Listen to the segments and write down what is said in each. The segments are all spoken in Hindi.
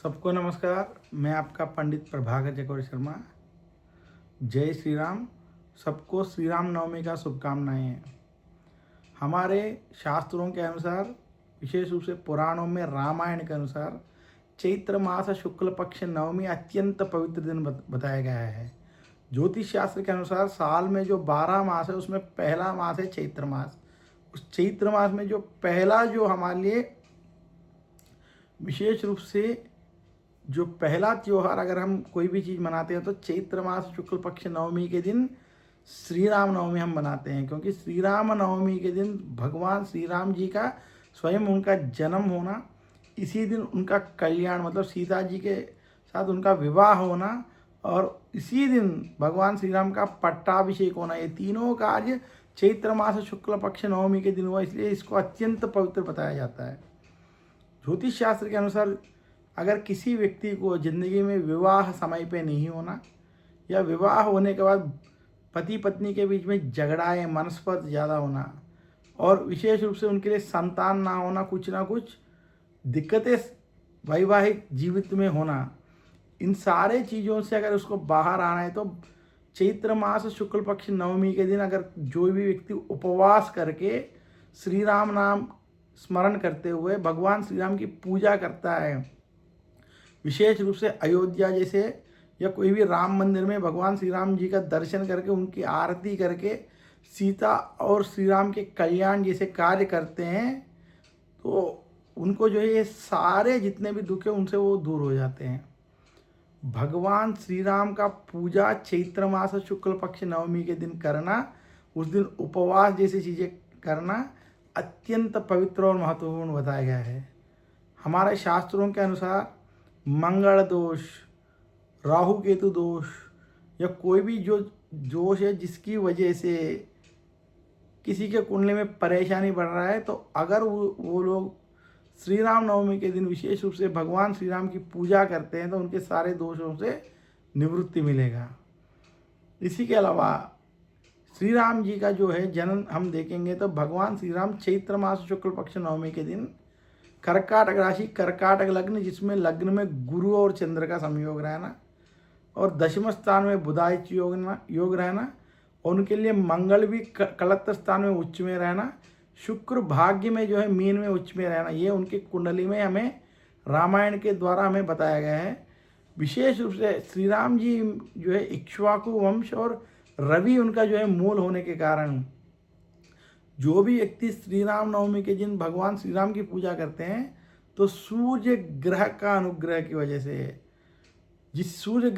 सबको नमस्कार। मैं आपका पंडित प्रभाकर चकोर शर्मा। जय श्री राम। सबको श्री राम नवमी का शुभकामनाएं हैं। हमारे शास्त्रों के अनुसार, विशेष रूप से पुराणों में रामायण के अनुसार, चैत्र मास शुक्ल पक्ष नवमी अत्यंत पवित्र दिन बताया गया है। ज्योतिष शास्त्र के अनुसार साल में जो 12 मास है उसमें पहला मास है चैत्र मास। उस चैत्र मास में जो पहला जो हमारे लिए विशेष रूप से जो पहला त्यौहार अगर हम कोई भी चीज़ मनाते हैं तो चैत्र मास शुक्ल पक्ष नवमी के दिन श्री राम नवमी हम मनाते हैं, क्योंकि श्री राम नवमी के दिन भगवान श्री राम जी का स्वयं उनका जन्म होना, इसी दिन उनका कल्याण मतलब सीता जी के साथ उनका विवाह होना और इसी दिन भगवान श्री राम का पट्टाभिषेक होना, ये तीनों कार्य चैत्र मास शुक्ल पक्ष नवमी के दिन हुआ, इसलिए इसको अत्यंत पवित्र बताया जाता है। ज्योतिष शास्त्र के अनुसार अगर किसी व्यक्ति को ज़िंदगी में विवाह समय पे नहीं होना या विवाह होने के बाद पति पत्नी के बीच में झगड़ाएं, मनस्पत ज़्यादा होना और विशेष रूप से उनके लिए संतान ना होना, कुछ ना कुछ दिक्कतें वैवाहिक जीवित में होना, इन सारे चीज़ों से अगर उसको बाहर आना है तो चैत्र मास शुक्ल पक्ष नवमी के दिन अगर जो भी व्यक्ति उपवास करके श्री राम नाम स्मरण करते हुए भगवान श्री राम की पूजा करता है, विशेष रूप से अयोध्या जैसे या कोई भी राम मंदिर में भगवान श्री राम जी का दर्शन करके उनकी आरती करके सीता और श्री राम के कल्याण जैसे कार्य करते हैं, तो उनको जो है ये सारे जितने भी दुख है उनसे वो दूर हो जाते हैं। भगवान श्री राम का पूजा चैत्र मास शुक्ल पक्ष नवमी के दिन करना, उस दिन उपवास जैसी चीज़ें करना अत्यंत पवित्र और महत्वपूर्ण बताया गया है। हमारे शास्त्रों के अनुसार मंगल दोष, राहु केतु दोष या कोई भी जो दोष है जिसकी वजह से किसी के कुंडली में परेशानी बढ़ रहा है, तो अगर वो लोग श्री राम नवमी के दिन विशेष रूप से भगवान श्री राम की पूजा करते हैं तो उनके सारे दोषों से निवृत्ति मिलेगा। इसी के अलावा श्री राम जी का जो है जन्म हम देखेंगे तो भगवान श्री राम चैत्र मास शुक्ल पक्ष नवमी के दिन कर्काटक राशि, कर्काटक लग्न, जिसमें लग्न में गुरु और चंद्र का संयोग रहना और दशम स्थान में बुधादित्य योग रहना और उनके लिए मंगल भी कलत्र स्थान में उच्च में रहना, शुक्र भाग्य में जो है मीन में उच्च में रहना, ये उनकी कुंडली में हमें रामायण के द्वारा हमें बताया गया है। विशेष रूप से श्री राम जी जो है इक्ष्वाकु वंश और रवि उनका जो है मूल होने के कारण जो भी व्यक्ति श्री राम नवमी के दिन भगवान श्री राम की पूजा करते हैं तो सूर्य ग्रह का अनुग्रह की वजह से, जिस सूर्य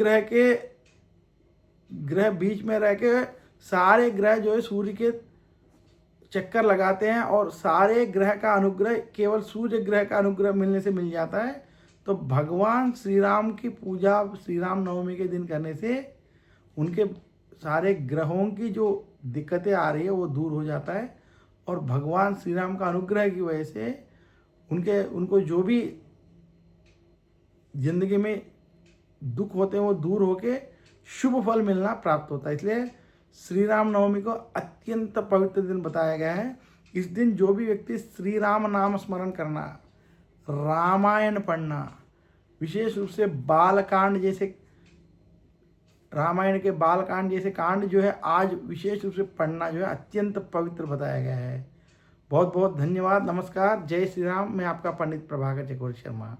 ग्रह बीच में रह के सारे ग्रह जो है सूर्य के चक्कर लगाते हैं और सारे ग्रह का अनुग्रह केवल सूर्य ग्रह का अनुग्रह मिलने से मिल जाता है, तो भगवान श्री राम की पूजा श्री राम नवमी के दिन करने से उनके सारे ग्रहों की जो दिक्कतें आ रही है वो दूर हो जाता है और भगवान श्री राम का अनुग्रह की वजह से उनको जो भी जिंदगी में दुख होते हैं वो दूर होके शुभ फल मिलना प्राप्त होता है। इसलिए श्री राम नवमी को अत्यंत पवित्र दिन बताया गया है। इस दिन जो भी व्यक्ति श्री राम नाम स्मरण करना, रामायण पढ़ना, विशेष रूप से बालकांड जैसे रामायण के बालकांड जैसे कांड जो है आज विशेष रूप से पढ़ना जो है अत्यंत पवित्र बताया गया है। बहुत बहुत धन्यवाद। नमस्कार। जय श्री राम। मैं आपका पंडित प्रभाकर चकोर शर्मा।